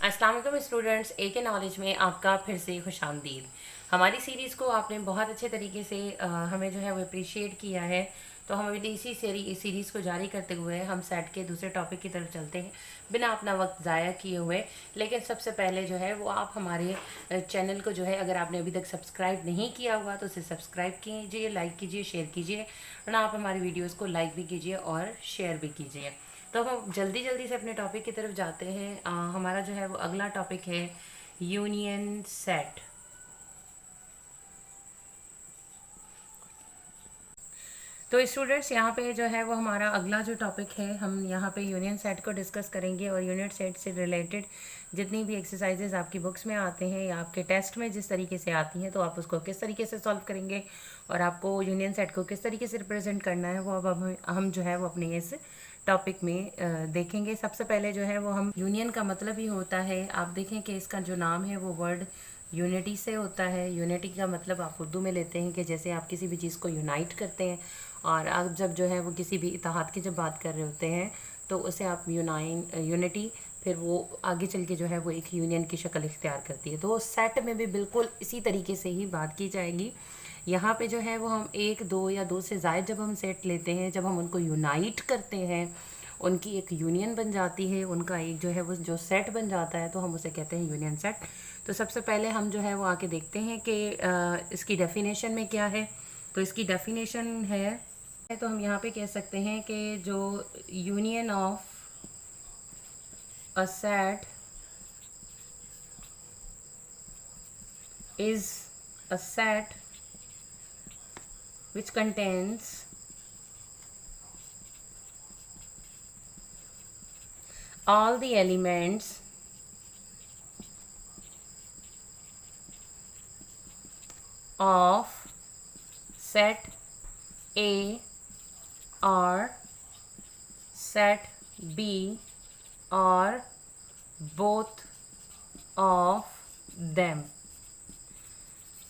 अस्सलाम वालेकुम स्टूडेंट्स, ए के नॉलेज में आपका फिर से खुशामदीद। हमारी सीरीज़ को आपने बहुत अच्छे तरीके से हमें जो है वो अप्रिशिएट किया है। तो हम अभी इसी सीरीज़ को जारी करते हुए हम सेट के दूसरे टॉपिक की तरफ चलते हैं बिना अपना वक्त ज़ाया किए हुए। लेकिन सबसे पहले जो है वो आप हमारे चैनल को जो है, अगर आपने अभी तक सब्सक्राइब नहीं किया हुआ तो उसे सब्सक्राइब कीजिए, लाइक कीजिए, शेयर कीजिए, और आप हमारी वीडियोज़ को लाइक भी कीजिए और शेयर भी कीजिए। तो हम जल्दी जल्दी से अपने टॉपिक की तरफ जाते हैं। हमारा जो है वो अगला टॉपिक है यूनियन सेट। तो स्टूडेंट्स, यहाँ पे जो है वो हमारा अगला जो टॉपिक है, हम यहाँ पे यूनियन सेट को डिस्कस करेंगे और यूनियन सेट से रिलेटेड जितनी भी एक्सरसाइजेज आपकी बुक्स में आते हैं या आपके टेस्ट में जिस तरीके से आती हैं, तो आप उसको किस तरीके से सॉल्व करेंगे और आपको यूनियन सेट को किस तरीके से रिप्रेजेंट करना है, वो अब हम जो है वो अपने इस टॉपिक में देखेंगे। सबसे पहले जो है वो हम यूनियन का मतलब ही होता है, आप देखें कि इसका जो नाम है वो वर्ड यूनिटी से होता है। यूनिटी का मतलब आप उर्दू में लेते हैं कि जैसे आप किसी भी चीज़ को यूनाइट करते हैं, और आप जब जो है वो किसी भी इत्तेहाद की जब बात कर रहे होते हैं तो उसे आप यूनिटी, फिर वो आगे चल के जो है वो एक यूनियन की शक्ल इख्तियार करती है। तो सेट में भी बिल्कुल इसी तरीके से ही बात की जाएगी। यहाँ पे जो है वो हम एक, दो या दो से ज़ायद जब हम सेट लेते हैं, जब हम उनको यूनाइट करते हैं, उनकी एक यूनियन बन जाती है, उनका एक जो है वो जो सेट बन जाता है, तो हम उसे कहते हैं यूनियन सेट। तो सबसे पहले हम जो है वो आके देखते हैं कि इसकी डेफिनेशन में क्या है। तो इसकी डेफिनेशन है, तो हम यहाँ पे कह सकते हैं कि जो union of a set is a set which contains all the elements of set A or set B or both of them।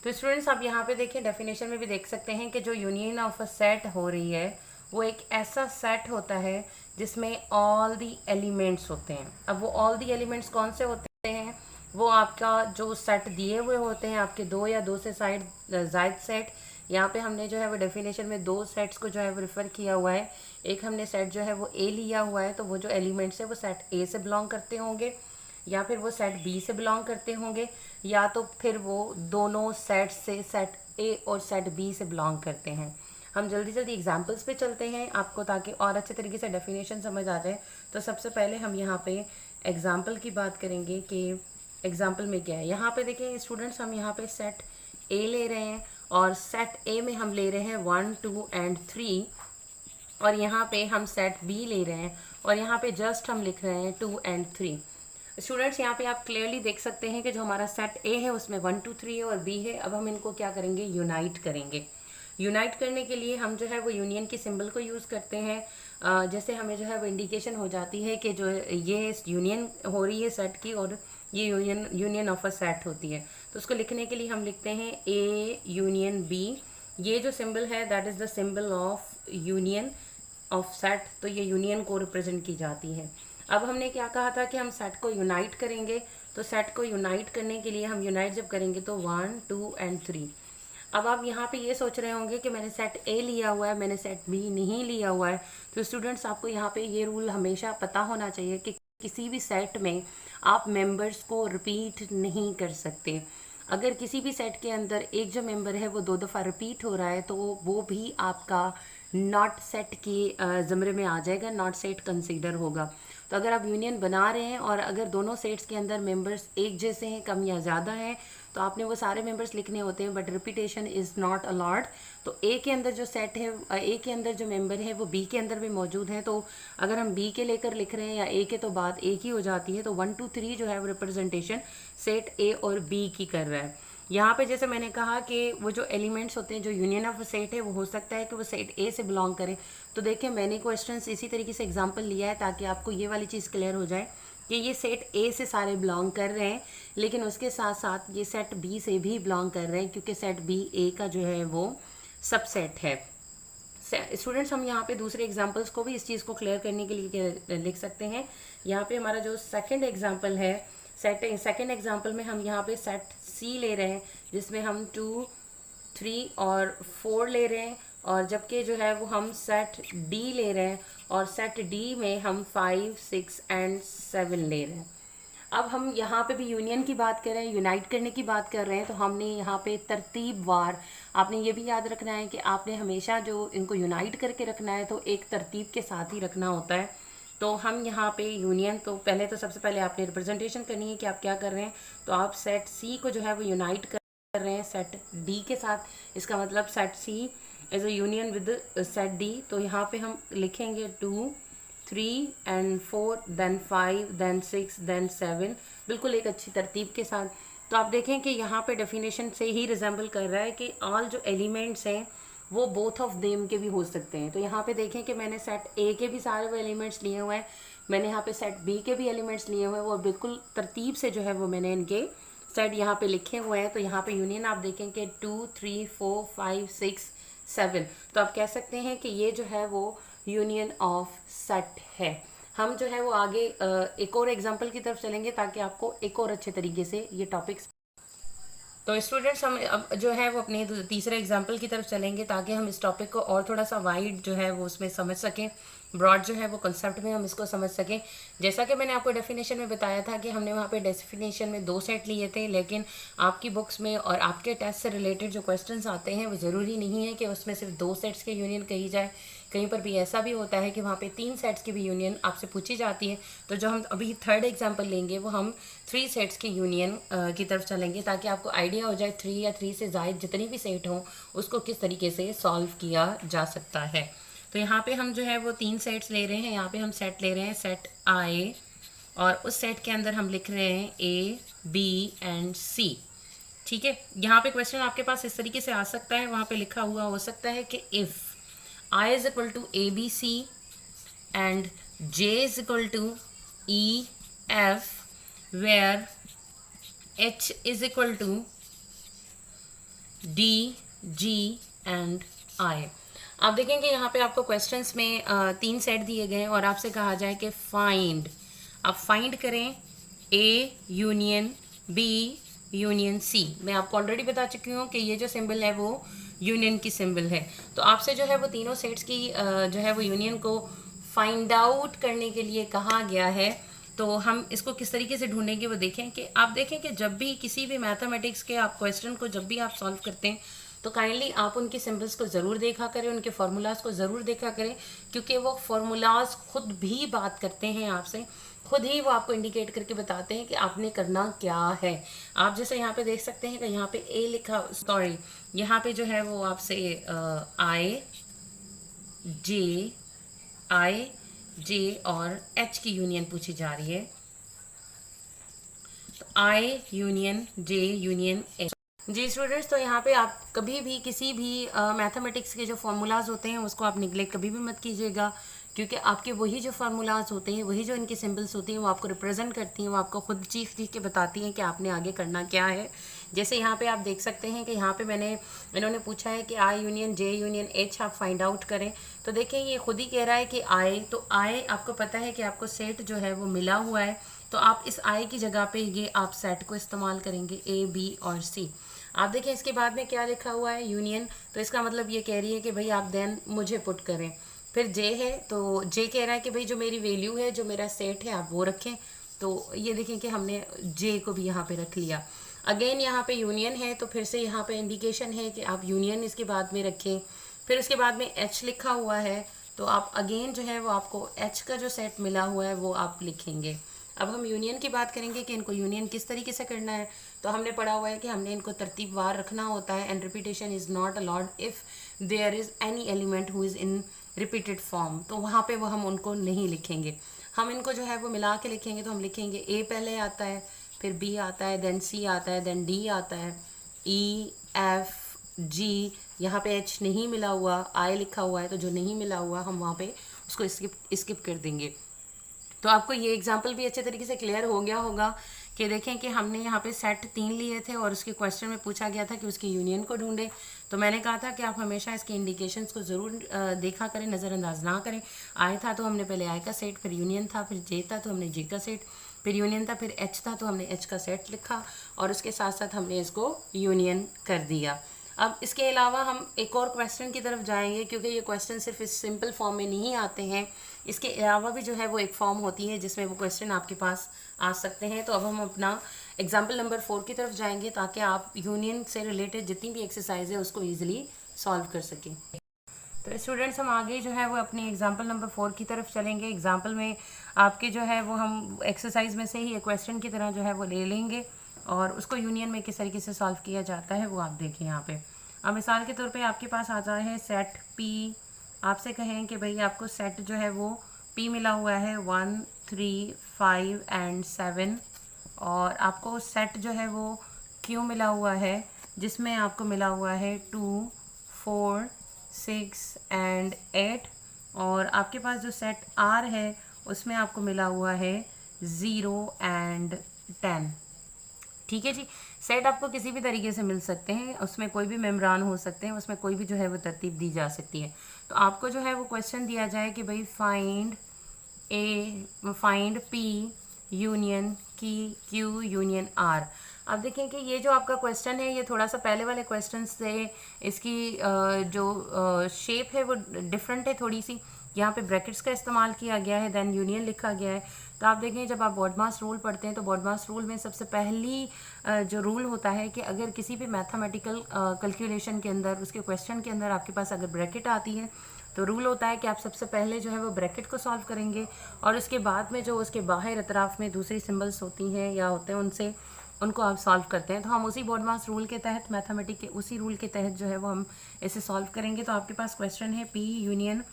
तो स्टूडेंट्स, आप यहाँ पे देखिए, डेफिनेशन में भी देख सकते हैं कि जो यूनियन ऑफ अ सेट हो रही है वो एक ऐसा सेट होता है जिसमें ऑल दी एलिमेंट्स होते हैं। अब वो ऑल दी एलिमेंट्स कौन से होते हैं? वो आपका जो सेट दिए हुए होते हैं, आपके दो या दो से जायद सेट। यहाँ पे हमने जो है वो डेफिनेशन में दो सेट्स को जो है वो रेफर किया हुआ है। एक हमने सेट जो है वो ए लिया हुआ है, तो वो जो एलिमेंट्स है वो सेट ए से बिलोंग करते होंगे, या फिर वो सेट बी से बिलोंग करते होंगे, या तो फिर वो दोनों सेट से सेट ए और सेट बी से बिलोंग करते हैं। हम जल्दी जल्दी एग्जांपल्स पे चलते हैं आपको, ताकि और अच्छे तरीके से डेफिनेशन समझ आ जाए। तो सबसे पहले हम यहाँ पे एग्जांपल की बात करेंगे कि एग्जांपल में क्या है। यहाँ पे देखें स्टूडेंट्स, हम यहाँ पे सेट ए ले रहे हैं और सेट ए में हम ले रहे हैं 1, 2 एंड 3, और यहाँ पे हम सेट बी ले रहे हैं और यहाँ पे जस्ट हम लिख रहे हैं 2 एंड 3। स्टूडेंट्स, यहाँ पे आप क्लियरली देख सकते हैं कि जो हमारा सेट ए है उसमें 1, 2, 3 है और बी है। अब हम इनको क्या करेंगे? यूनाइट करेंगे। यूनाइट करने के लिए हम जो है वो यूनियन के सिंबल को यूज़ करते हैं। जैसे हमें जो है वो इंडिकेशन हो जाती है कि जो ये यूनियन हो रही है सेट की, और ये यूनियन ऑफ अ सेट होती है। तो उसको लिखने के लिए हम लिखते हैं ए यूनियन बी। ये जो सिंबल है that is the symbol of union of set, तो ये यूनियन को रिप्रेजेंट की जाती है। अब हमने क्या कहा था कि हम सेट को यूनाइट करेंगे। तो सेट को यूनाइट करने के लिए हम यूनाइट जब करेंगे तो 1, 2 एंड 3। अब आप यहाँ पे ये सोच रहे होंगे कि मैंने सेट ए लिया हुआ है, मैंने सेट बी नहीं लिया हुआ है। तो स्टूडेंट्स, आपको यहाँ पे ये रूल हमेशा पता होना चाहिए कि किसी भी सेट में आप मेंबर्स को रिपीट नहीं कर सकते। अगर किसी भी सेट के अंदर एक जो मेंबर है वो 2 दफ़ा रिपीट हो रहा है, तो वो भी आपका नॉट सेट के ज़मरे में आ जाएगा, नॉट सेट कंसीडर होगा। तो अगर आप यूनियन बना रहे हैं और अगर दोनों सेट्स के अंदर मेंबर्स एक जैसे हैं, कम या ज़्यादा हैं, तो आपने वो सारे मेंबर्स लिखने होते हैं, but repetition is not allowed. तो ए के अंदर जो सेट है, ए के अंदर जो मेंबर है वो बी के अंदर भी मौजूद है। तो अगर हम बी के लेकर लिख रहे हैं या ए के, तो बात एक ही हो जाती है। तो 1, 2, 3 जो है वो रिप्रेजेंटेशन सेट ए और बी की कर रहा है। यहाँ पे जैसे मैंने कहा कि वो जो एलिमेंट्स होते हैं, जो यूनियन ऑफ सेट है, वो हो सकता है कि वो सेट ए से बिलोंग करे। तो देखिए, मैंने क्वेश्चंस इसी तरीके से एग्जांपल लिया है ताकि आपको ये वाली चीज़ क्लियर हो जाए कि ये सेट ए से सारे बिलोंग कर रहे हैं, लेकिन उसके साथ साथ ये सेट बी से भी बिलोंग कर रहे हैं, क्योंकि सेट बी ए का जो है वो सबसेट है। स्टूडेंट्स, हम यहाँ पे दूसरे एग्जांपल्स को भी इस चीज़ को क्लियर करने के लिए लिख सकते हैं। यहाँ पे हमारा जो सेकंड एग्जांपल है, सेकेंड एग्जाम्पल में हम यहाँ पे सेट सी ले रहे हैं, जिसमें हम 2, 3 और 4 ले रहे हैं, और जबकि जो है वो हम सेट डी ले रहे हैं, और सेट डी में हम 5, 6 एंड 7 ले रहे हैं। अब हम यहाँ पे भी यूनियन की बात कर रहे हैं, यूनाइट करने की बात कर रहे हैं, तो हमने यहाँ पे तरतीब वार, आपने ये भी याद रखना है कि आपने हमेशा जो इनको यूनाइट करके रखना है तो एक तरतीब के साथ ही रखना होता है। तो हम यहाँ पे यूनियन, तो पहले तो सबसे पहले आपने रिप्रेजेंटेशन करनी है कि आप क्या कर रहे हैं। तो आप सेट सी को जो है वो यूनाइट कर रहे हैं सेट डी के साथ। इसका मतलब set C is a union with set D. तो यहाँ पे हम लिखेंगे 2, 3 एंड 4, देन 5, देन 6, देन 7, बिल्कुल एक अच्छी तरतीब के साथ। तो आप देखें कि यहाँ पे डेफिनेशन से ही रिजेंबल कर रहा है कि ऑल जो एलिमेंट्स हैं वो बोथ ऑफ देम के भी हो सकते हैं। तो यहाँ पे देखें कि मैंने सेट ए के भी सारे वो एलिमेंट्स लिए हुए हैं, मैंने यहाँ पे सेट बी के भी एलिमेंट्स लिए हुए हैं, वो बिल्कुल तरतीब से जो है वो मैंने इनके सेट यहाँ पे लिखे हुए हैं। तो यहाँ पे यूनियन आप देखें कि 2, 3, 4, 5, 6, 7, तो आप कह सकते हैं कि ये जो है वो यूनियन ऑफ सेट है। हम जो है वो आगे एक और एग्जांपल की तरफ चलेंगे ताकि आपको एक और अच्छे तरीके से ये टॉपिक्स। तो स्टूडेंट्स हम अब जो है वो अपने तीसरे एग्जाम्पल की तरफ चलेंगे ताकि हम इस टॉपिक को और थोड़ा सा वाइड जो है वो उसमें समझ सकें, ब्रॉड जो है वो कंसेप्ट में हम इसको समझ सकें। जैसा कि मैंने आपको डेफिनेशन में बताया था कि हमने वहाँ पे डेफिनेशन में 2 सेट लिए थे, लेकिन आपकी बुक्स में और आपके टेस्ट से रिलेटेड जो क्वेश्चंस आते हैं वो ज़रूरी नहीं है कि उसमें सिर्फ 2 सेट्स के यूनियन कही जाए। कहीं पर भी ऐसा भी होता है कि वहाँ पे 3 सेट्स की भी यूनियन आपसे पूछी जाती है। तो जो हम अभी थर्ड एग्जाम्पल लेंगे वो हम 3 सेट्स की यूनियन की तरफ चलेंगे ताकि आपको आइडिया हो जाए 3 या 3 से ज़ायद जितनी भी सेट हों उसको किस तरीके से सॉल्व किया जा सकता है। तो यहाँ पे हम जो है वो 3 सेट्स ले रहे हैं। यहाँ पे हम सेट ले रहे हैं सेट आई, और उस सेट के अंदर हम लिख रहे हैं ए, बी एंड सी। ठीक है, यहाँ पे क्वेश्चन आपके पास इस तरीके से आ सकता है, वहाँ पे लिखा हुआ हो सकता है कि if I is equal to ABC and J is equal to EF where H is equal to D, G and I। आप देखेंगे यहाँ पे आपको क्वेश्चंस में 3 सेट दिए गए और आपसे कहा जाए कि फाइंड, आप फाइंड करें A union B union C। मैं आपको ऑलरेडी बता चुकी हूँ कि ये जो सिंबल है वो यूनियन की सिंबल है। तो आपसे जो है वो तीनों सेट्स की जो है वो यूनियन को फाइंड आउट करने के लिए कहा गया है। तो हम इसको किस तरीके से ढूंढेंगे वो देखें कि आप देखें कि जब भी किसी भी मैथमेटिक्स के आप क्वेश्चन को जब भी आप सॉल्व करते हैं तो काइंडली आप उनके सिंबल्स को ज़रूर देखा करें, उनके फार्मूलाज को ज़रूर देखा करें, क्योंकि वो फार्मूलाज खुद भी बात करते हैं आपसे, खुद ही वो आपको इंडिकेट करके बताते हैं कि आपने करना क्या है। आप जैसे यहाँ पे देख सकते हैं कि यहाँ पे ए लिखा, सॉरी यहाँ पे जो है वो आपसे आई जे और एच की यूनियन पूछी जा रही है। तो I union J union H. Ji students, तो यहाँ पे आप कभी भी किसी भी मैथमेटिक्स के जो फार्मूलाज होते हैं उसको आप निगलेक्ट कभी भी मत कीजिएगा, क्योंकि आपके वही जो फार्मूलाज होते हैं, वही जो इनके सिंबल्स होती हैं वो आपको रिप्रेजेंट करती हैं, वो आपको खुद चीख चीख के बताती हैं कि आपने आगे करना क्या है। जैसे यहाँ पे आप देख सकते हैं कि यहाँ पे इन्होंने पूछा है कि I union J union H आप फाइंड आउट करें। तो देखें ये खुद ही कह रहा है कि आई, तो आई आपको पता है कि आपको सेट जो है वो मिला हुआ है, तो आप इस आई की जगह पे ये आप सेट को इस्तेमाल करेंगे ए, बी और सी। आप देखें इसके बाद में क्या लिखा हुआ है यूनियन, तो इसका मतलब ये कह रही है कि भाई आप देन मुझे पुट करें। फिर जे है, तो जे कह रहा है कि भाई जो मेरी वैल्यू है, जो मेरा सेट है, आप वो रखें। तो ये देखें कि हमने जे को भी यहाँ पे रख लिया। अगेन यहाँ पे यूनियन है, तो फिर से यहाँ पे इंडिकेशन है कि आप यूनियन इसके बाद में रखें। फिर उसके बाद में एच लिखा हुआ है, तो आप अगेन जो है वो आपको एच का जो सेट मिला हुआ है वो आप लिखेंगे। अब हम यूनियन की बात करेंगे कि इनको यूनियन किस तरीके से करना है। तो हमने पढ़ा हुआ है कि हमने इनको तरतीबवार रखना होता है, and repetition is not allowed if there is any element who is in repeated form. तो वहाँ पे वो हम उनको नहीं लिखेंगे, हम इनको जो है वो मिला के लिखेंगे। तो हम लिखेंगे ए पहले आता है, फिर बी आता है, देन सी आता है, देन डी आता है, ई एफ जी, यहाँ पे एच नहीं मिला हुआ, आई लिखा हुआ है, तो जो नहीं मिला हुआ हम वहाँ पे उसको स्किप कर देंगे। तो आपको ये एग्जाम्पल भी अच्छे तरीके से क्लियर हो गया होगा कि देखें कि हमने यहाँ पे सेट 3 लिए थे और उसके क्वेश्चन में पूछा गया था कि उसकी यूनियन को ढूंढे। तो मैंने कहा था कि आप हमेशा इसके इंडिकेशंस को ज़रूर देखा करें, नज़रअंदाज ना करें। आई था तो हमने पहले आई का सेट, फिर यूनियन था, फिर जे था तो हमने जे का सेट, फिर यूनियन था, फिर एच था तो हमने एच का सेट लिखा और उसके साथ साथ हमने इसको यूनियन कर दिया। अब इसके अलावा हम एक और क्वेश्चन की तरफ जाएंगे, क्योंकि ये क्वेश्चन सिर्फ इस सिंपल फॉर्म में नहीं आते हैं, इसके अलावा भी जो है वो एक फॉर्म होती है जिसमें वो क्वेश्चन आपके पास आ सकते हैं। तो अब हम अपना एग्जाम्पल नंबर 4 की तरफ जाएंगे ताकि आप यूनियन से रिलेटेड जितनी भी एक्सरसाइज है उसको ईजिली सॉल्व कर सकें। तो स्टूडेंट्स हम आगे जो है वो अपनी एग्जाम्पल नंबर 4 की तरफ चलेंगे। एग्जाम्पल में आपके जो है वो हम एक्सरसाइज में से ही एक क्वेश्चन की तरह जो है वो ले लेंगे और उसको यूनियन में किस तरीके से सॉल्व किया जाता है वो आप देखें यहाँ पे। अब मिसाल के तौर पे आपके पास आता है सेट पी। आपसे कहें कि भाई आपको सेट जो है वो पी मिला हुआ है 1, 3, 5 एंड 7 और आपको सेट जो है वो क्यू मिला हुआ है जिसमें आपको मिला हुआ है 2, 4, 6 एंड 8 और आपके पास जो सेट आर है उसमें आपको मिला हुआ है 0 एंड 10। ठीक है जी। सेट आपको किसी भी तरीके से मिल सकते हैं, उसमें कोई भी मेम्बरान हो सकते हैं, उसमें कोई भी जो है वो तरतीब दी जा सकती है। तो आपको जो है वो क्वेश्चन दिया जाए कि भाई फाइंड पी यूनियन की क्यू यूनियन आर। अब देखें कि ये जो आपका क्वेश्चन है ये थोड़ा सा पहले वाले क्वेश्चन से इसकी जो शेप है वो डिफरेंट है थोड़ी सी। यहाँ पे ब्रैकेट्स का इस्तेमाल किया गया है, देन यूनियन लिखा गया है। तो आप देखें जब आप बॉडमास रूल पढ़ते हैं तो बॉडमास रूल में सबसे पहली जो रूल होता है कि अगर किसी भी मैथमेटिकल कैलकुलेशन के अंदर उसके क्वेश्चन के अंदर आपके पास अगर ब्रैकेट आती है तो रूल होता है कि आप सबसे पहले जो है वो ब्रैकेट को सॉल्व करेंगे और उसके बाद में जो उसके बाहर अतराफ में दूसरी सिंबल्स होती हैं या होते हैं उनको आप सॉल्व करते हैं। तो हम उसी बॉडमास रूल के तहत, मैथमेटिक के उसी रूल के तहत जो है वो हम इसे सॉल्व करेंगे। तो आपके पास क्वेश्चन है P union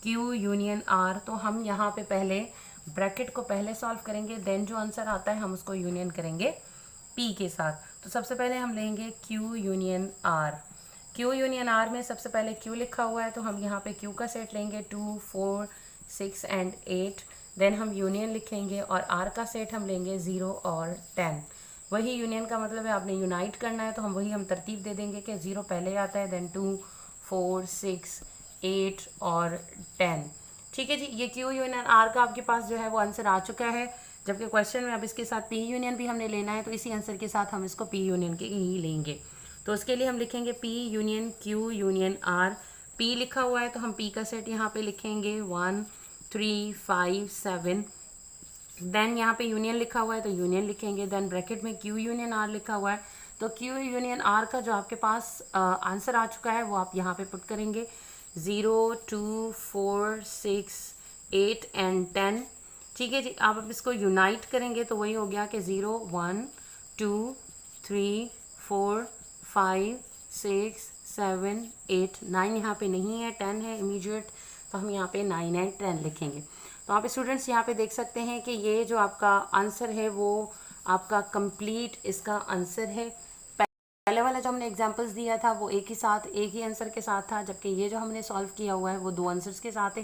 Q union R. तो हम यहाँ पे पहले ब्रैकेट को पहले सॉल्व करेंगे, देन जो आंसर आता है हम उसको यूनियन करेंगे पी के साथ। तो सबसे पहले हम लेंगे Q union R. Q union R में सबसे पहले क्यू लिखा हुआ है तो हम यहाँ पे क्यू का सेट लेंगे 2, 4, 6 एंड 8। देन हम यूनियन लिखेंगे और आर का सेट हम लेंगे 0 और 10। वही यूनियन का मतलब है आपने यूनाइट करना है, तो हम तरतीब दे देंगे कि 0 पहले आता है, देन 2, 4, 6, 8 और 10। ठीक है जी। ये क्यू यूनियन आर का आपके पास जो है वो आंसर आ चुका है, जबकि क्वेश्चन में अब इसके साथ पी यूनियन भी हमने लेना है, तो इसी आंसर के साथ हम इसको पी यूनियन के ही लेंगे। तो उसके लिए हम लिखेंगे P union Q union R. P लिखा हुआ है तो हम पी का सेट यहाँ पे लिखेंगे 1, 3, 5, 7। देन यहाँ पे यूनियन लिखा हुआ है तो यूनियन लिखेंगे, देन ब्रैकेट में क्यू यूनियन आर लिखा हुआ है तो क्यू यूनियन आर का जो आपके पास आंसर आ चुका है वो आप यहाँ पे पुट करेंगे 0, 2, 4, 6, 8 एंड 10। ठीक है जी। आप अब इसको यूनाइट करेंगे तो वही हो गया कि 0, 1, 2, 3, 4, 5, 6, 7, 8, 9 यहाँ पे नहीं है, 10 है इमीडिएट, तो हम यहाँ पे 9 एंड 10 लिखेंगे। तो आप स्टूडेंट्स यहाँ पे देख सकते हैं कि ये जो आपका आंसर है वो आपका कंप्लीट इसका आंसर है। पहले वाला जो हमने एग्जांपल्स दिया था वो एक ही आंसर के साथ था, जबकि ये जो हमने सॉल्व किया हुआ है वो 2 आंसर्स के साथ है।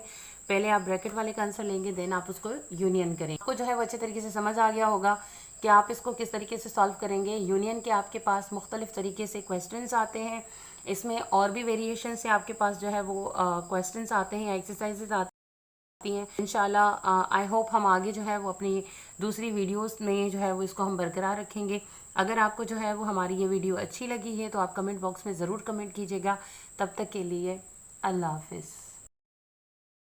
पहले आप ब्रैकेट वाले का आंसर लेंगे, देन आप उसको यूनियन करेंगे। आपको जो है वो अच्छे तरीके से समझ आ गया होगा कि आप इसको किस तरीके से सॉल्व करेंगे। यूनियन के आपके पास मुख्तलिफ तरीके से क्वेश्चंस आते हैं, इसमें और भी वेरिएशन से आपके पास जो है वो क्वेश्चंस आते हैं या एक्सरसाइजेज आते हैं। इंशाल्लाह आई होप हम आगे जो है वो अपनी दूसरी वीडियोस में जो है वो इसको हम बरकरार रखेंगे। अगर आपको जो है वो हमारी ये वीडियो अच्छी लगी है तो आप कमेंट बॉक्स में ज़रूर कमेंट कीजिएगा। तब तक के लिए अल्लाह हाफिज़।